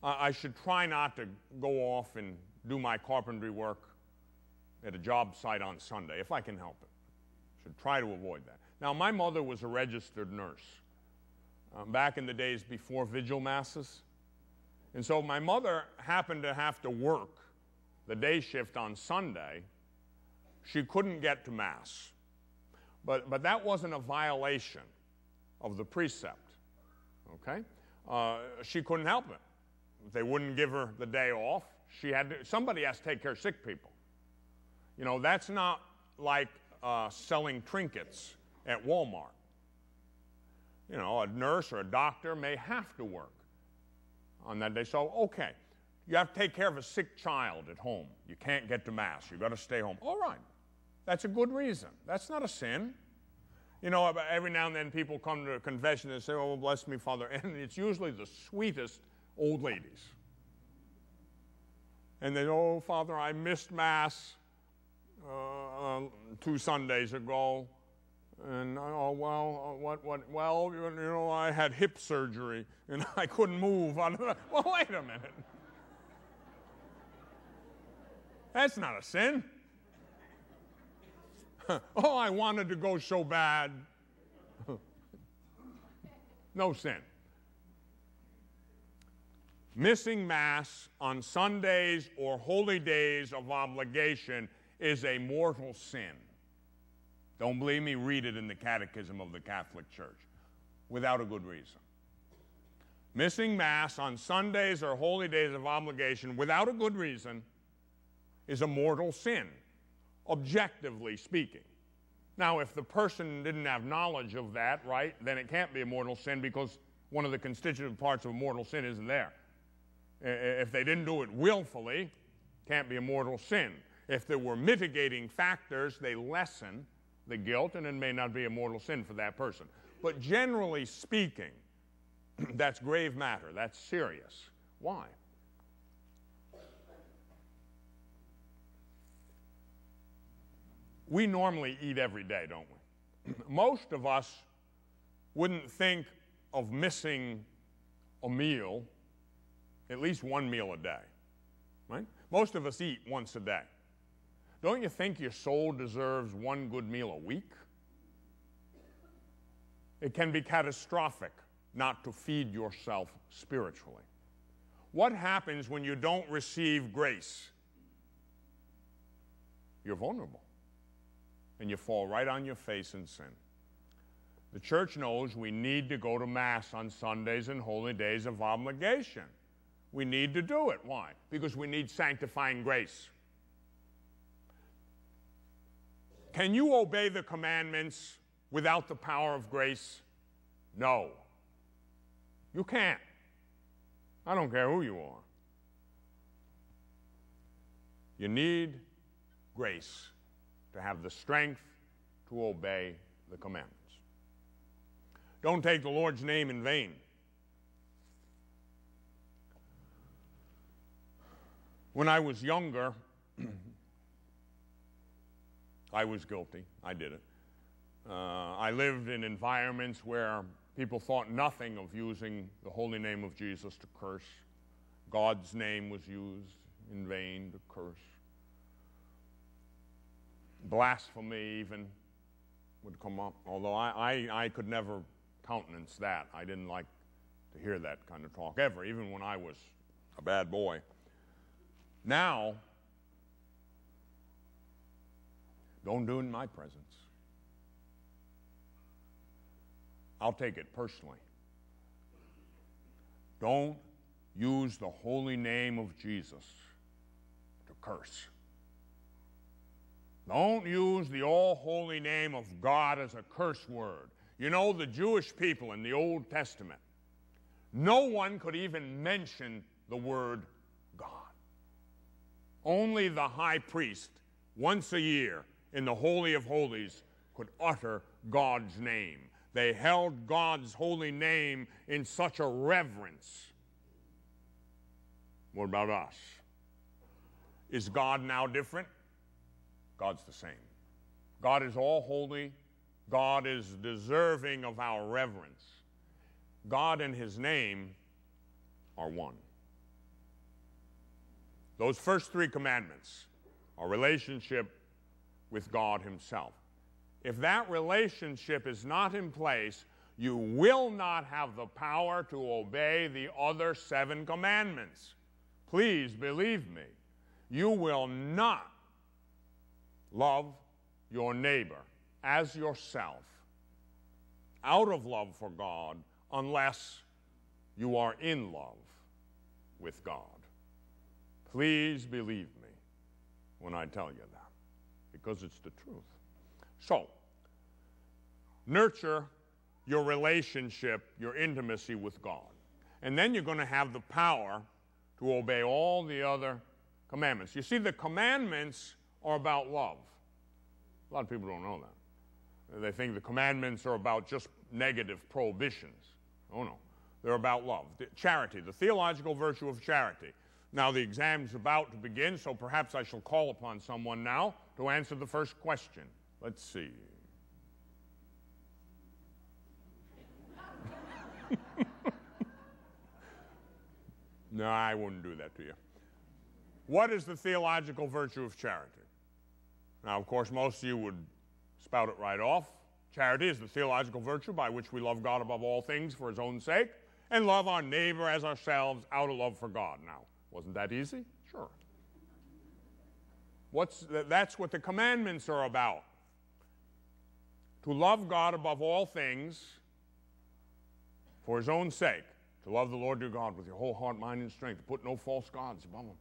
I should try not to go off and do my carpentry work at a job site on Sunday, if I can help it. Should try to avoid that. Now, my mother was a registered nurse back in the days before vigil masses. And so my mother happened to have to work the day shift on Sunday. She couldn't get to Mass. But that wasn't a violation of the precept, okay? She couldn't help it. They wouldn't give her the day off. Somebody has to take care of sick people. You know, that's not like selling trinkets at Walmart. You know, a nurse or a doctor may have to work on that day. So, okay, you have to take care of a sick child at home. You can't get to Mass. You've got to stay home. All right. That's a good reason. That's not a sin. You know, every now and then people come to a confession and say, oh, bless me, Father. And it's usually the sweetest old ladies. And they go, oh, Father, I missed Mass 2 Sundays ago. And, oh, well, well, you know, I had hip surgery and I couldn't move. Well, wait a minute. That's not a sin. Oh, I wanted to go so bad. No sin. Missing Mass on Sundays or holy days of obligation is a mortal sin. Don't believe me? Read it in the Catechism of the Catholic Church, without a good reason. Missing Mass on Sundays or holy days of obligation without a good reason is a mortal sin, objectively speaking. Now, if the person didn't have knowledge of that, right, then it can't be a mortal sin because one of the constituent parts of a mortal sin isn't there. If they didn't do it willfully, it can't be a mortal sin. If there were mitigating factors, they lessen the guilt, and it may not be a mortal sin for that person. But generally speaking, that's grave matter. That's serious. Why? We normally eat every day, don't we? Most of us wouldn't think of missing a meal, at least one meal a day, right? Most of us eat once a day. Don't you think your soul deserves one good meal a week? It can be catastrophic not to feed yourself spiritually. What happens when you don't receive grace? You're vulnerable, and you fall right on your face in sin. The church knows we need to go to Mass on Sundays and holy days of obligation. We need to do it. Why? Because we need sanctifying grace. Can you obey the commandments without the power of grace? No. You can't. I don't care who you are. You need grace to have the strength to obey the commandments. Don't take the Lord's name in vain. When I was younger, I was guilty. I did it. I lived in environments where people thought nothing of using the holy name of Jesus to curse. God's name was used in vain to curse. Blasphemy even would come up, although I could never countenance that. I didn't like to hear that kind of talk ever, even when I was a bad boy. Now, don't do it in my presence. I'll take it personally. Don't use the holy name of Jesus to curse. Don't use the all-holy name of God as a curse word. You know, the Jewish people in the Old Testament, no one could even mention the word God. Only the high priest, once a year, in the Holy of Holies, could utter God's name. They held God's holy name in such a reverence. What about us? Is God now different? God's the same. God is all holy. God is deserving of our reverence. God and His name are one. Those first three commandments are relationship with God himself. If that relationship is not in place, you will not have the power to obey the other 7 commandments. Please believe me. You will not love your neighbor as yourself out of love for God unless you are in love with God. Please believe me when I tell you that, because it's the truth. So, nurture your relationship, your intimacy with God. And then you're going to have the power to obey all the other commandments. You see, the commandments are about love. A lot of people don't know that. They think the commandments are about just negative prohibitions. Oh, no. They're about love. Charity, the theological virtue of charity. Now, the exam's about to begin, so perhaps I shall call upon someone now to answer the first question. Let's see. No, I wouldn't do that to you. What is the theological virtue of charity? Now, of course, most of you would spout it right off. Charity is the theological virtue by which we love God above all things for his own sake and love our neighbor as ourselves out of love for God. Now, wasn't that easy? Sure. That's what the commandments are about. To love God above all things for his own sake. To love the Lord your God with your whole heart, mind, and strength. To put no false gods above him.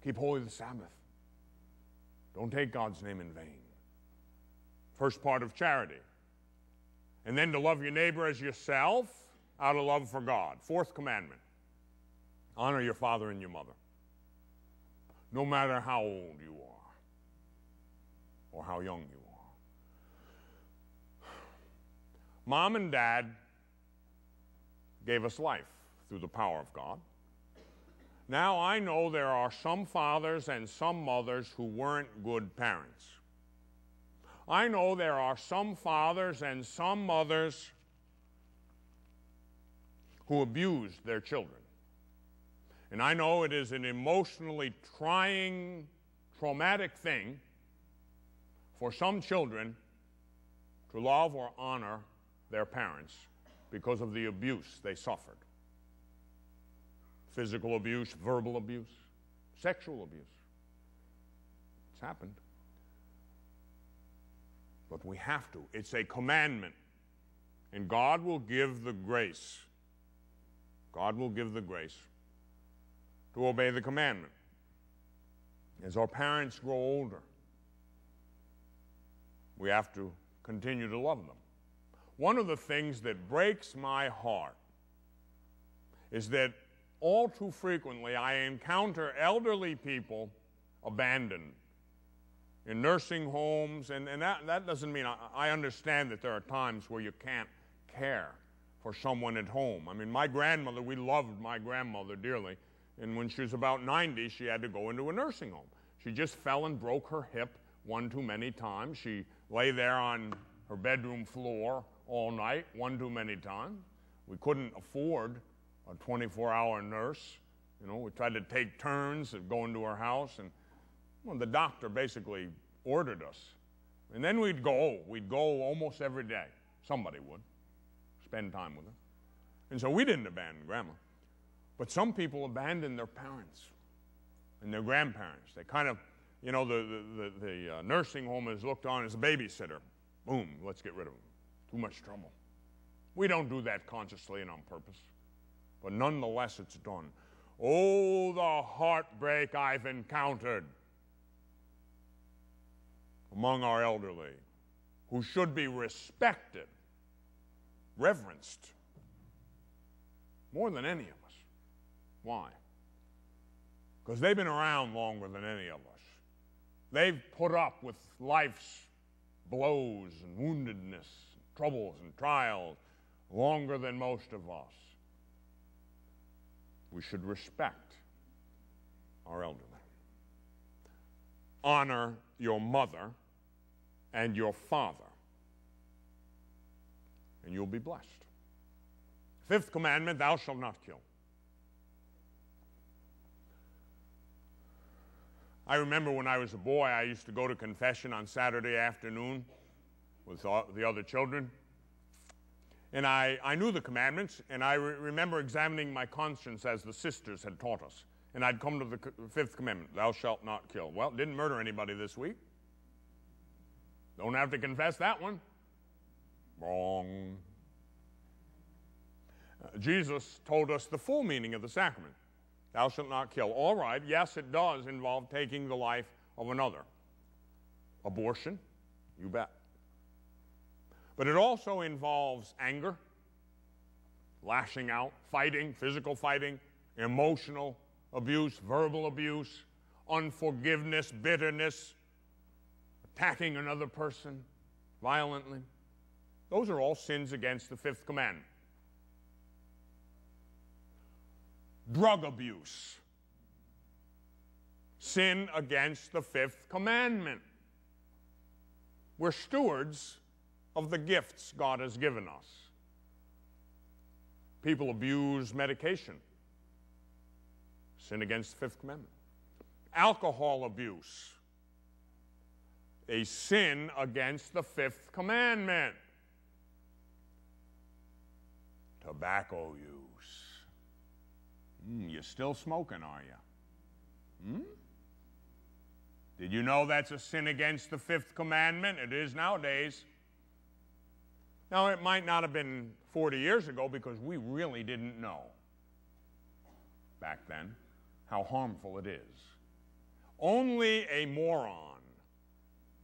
Keep holy the Sabbath. Don't take God's name in vain. First part of charity. And then to love your neighbor as yourself out of love for God. Fourth commandment. Honor your father and your mother. No matter how old you are or how young you are. Mom and Dad gave us life through the power of God. Now I know there are some fathers and some mothers who weren't good parents. I know there are some fathers and some mothers who abused their children. And I know it is an emotionally trying, traumatic thing for some children to love or honor their parents because of the abuse they suffered. Physical abuse, verbal abuse, sexual abuse. It's happened. But we have to. It's a commandment. And God will give the grace. God will give the grace to obey the commandment. As our parents grow older, we have to continue to love them. One of the things that breaks my heart is that all too frequently I encounter elderly people abandoned in nursing homes, and that doesn't mean, I understand that there are times where you can't care for someone at home. I mean, my grandmother, we loved my grandmother dearly, and when she was about 90, she had to go into a nursing home. She just fell and broke her hip one too many times. She lay there on her bedroom floor all night, one too many times. We couldn't afford a 24-hour nurse. You know, we tried to take turns of going to her house, and well, the doctor basically ordered us. And then we'd go almost every day. Somebody would spend time with her. And so we didn't abandon Grandma. But some people abandon their parents and their grandparents. They kind of, you know, the nursing home is looked on as a babysitter. Boom, let's get rid of them. Too much trouble. We don't do that consciously and on purpose. But nonetheless, it's done. Oh, the heartbreak I've encountered among our elderly, who should be respected, reverenced, more than any of us. Why? Because they've been around longer than any of us. They've put up with life's blows and woundedness, troubles and trials longer than most of us. We should respect our elderly. Honor your mother and your father, and you'll be blessed. Fifth commandment, thou shalt not kill. I remember when I was a boy, I used to go to confession on Saturday afternoon with the other children. And I knew the commandments, and I remember examining my conscience as the sisters had taught us. And I'd come to the fifth commandment, thou shalt not kill. Well, didn't murder anybody this week. Don't have to confess that one. Wrong. Jesus told us the full meaning of the sacrament. Thou shalt not kill. All right, yes, it does involve taking the life of another. Abortion, you bet. But it also involves anger, lashing out, fighting, physical fighting, emotional abuse, verbal abuse, unforgiveness, bitterness, attacking another person violently. Those are all sins against the fifth commandment. Drug abuse, sin against the fifth commandment. We're stewards of the gifts God has given us. People abuse medication, sin against the fifth commandment. Alcohol abuse, a sin against the fifth commandment. Tobacco use. You're still smoking, are you? Did you know that's a sin against the fifth commandment? It is nowadays. Now, it might not have been 40 years ago because we really didn't know back then how harmful it is. Only a moron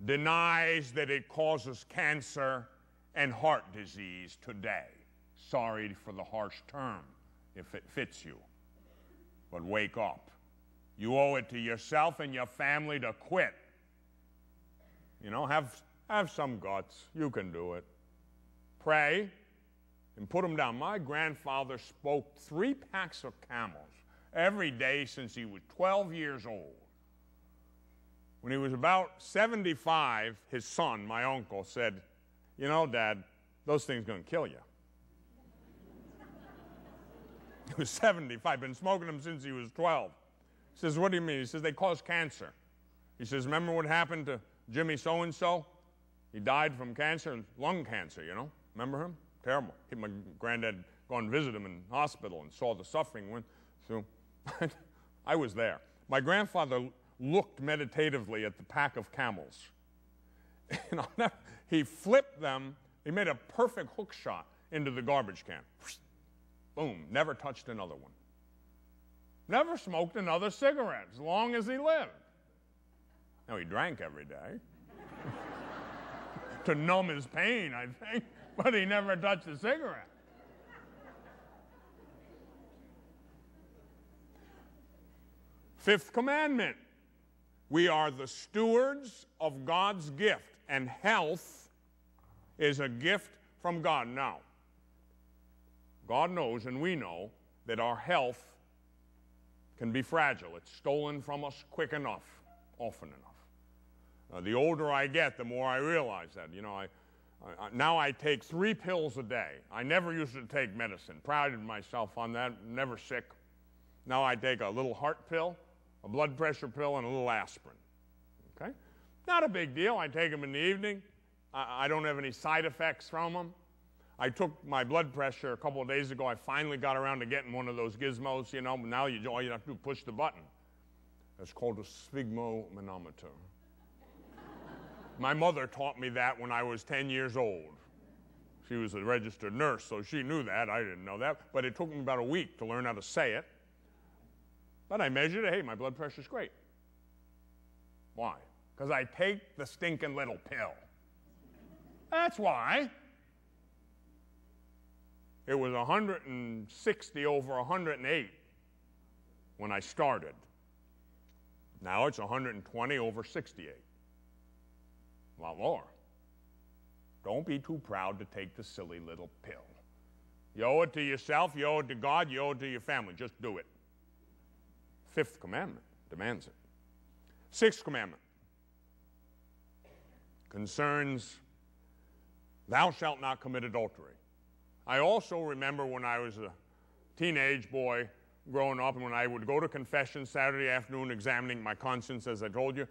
denies that it causes cancer and heart disease today. Sorry for the harsh term, if it fits you. But wake up. You owe it to yourself and your family to quit. You know, have some guts. You can do it. Pray and put them down. My grandfather smoked 3 packs of Camels every day since he was 12 years old. When he was about 75, his son, my uncle, said, you know, Dad, those things are going to kill you. He was 75, been smoking them since he was 12. He says, what do you mean? He says, they cause cancer. He says, remember what happened to Jimmy so-and-so? He died from cancer, lung cancer, you know? Remember him? Terrible. My granddad gone and visited him in hospital and saw the suffering. So I was there. My grandfather looked meditatively at the pack of Camels. And he flipped them. He made a perfect hook shot into the garbage can. Boom, never touched another one. Never smoked another cigarette as long as he lived. Now, he drank every day to numb his pain, I think, but he never touched a cigarette. Fifth commandment, we are the stewards of God's gift, and health is a gift from God. Now, God knows and we know that our health can be fragile. It's stolen from us quick enough, often enough. The older I get, the more I realize that. You know, now I take 3 pills a day. I never used to take medicine. Prided myself on that, never sick. Now I take a little heart pill, a blood pressure pill, and a little aspirin. Okay? Not a big deal. I take them in the evening. I don't have any side effects from them. I took my blood pressure a couple of days ago. I finally got around to getting one of those gizmos, you know. Now all you have to do is push the button. It's called a sphygmomanometer. My mother taught me that when I was 10 years old. She was a registered nurse, so she knew that. I didn't know that. But it took me about a week to learn how to say it. But I measured it. Hey, my blood pressure's great. Why? Because I take the stinking little pill. That's why. It was 160 over 108 when I started. Now it's 120 over 68. A lot more. Don't be too proud to take the silly little pill. You owe it to yourself, you owe it to God, you owe it to your family. Just do it. Fifth commandment demands it. Sixth commandment concerns thou shalt not commit adultery. I also remember when I was a teenage boy growing up, and when I would go to confession Saturday afternoon, examining my conscience, as I told you,